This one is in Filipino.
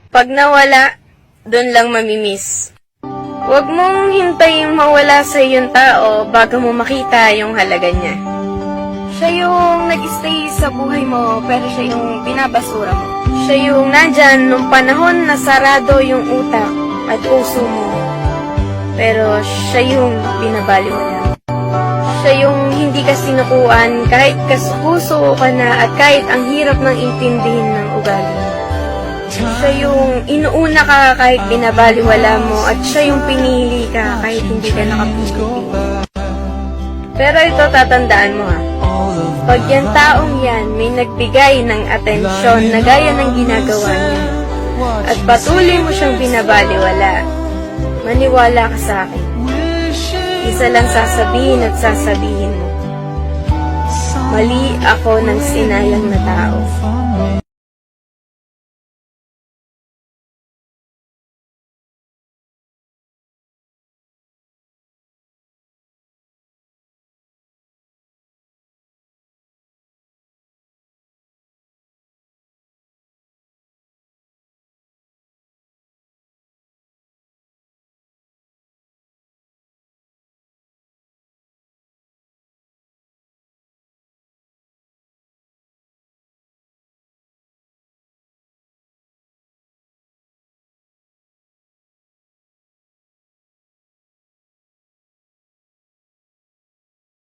Pag nawala, doon lang mamimiss. Huwag mong hintaying mawala sa iyong tao bago mo makita yung halaga niya. Siya yung nag-stay sa buhay mo, pero siya yung binabasura mo. Siya yung nandyan nung panahon na sarado yung utak at puso mo. Pero siya yung binabaliwala. Siya yung hindi ka sinukuan kahit kasuso ka na at kahit ang hirap ng intindihin ng ugali. Siya yung inuuna ka kahit binabaliwala mo at siya yung pinili ka kahit hindi ka nakapili. Pero ito tatandaan mo ha. Pag yan taong yan may nagbigay ng atensyon na gaya ng ginagawa niya at patuloy mo siyang binabaliwala, maniwala ka sa akin. Isa lang sasabihin at sasabihin mo, mali ako ng sinayang na tao.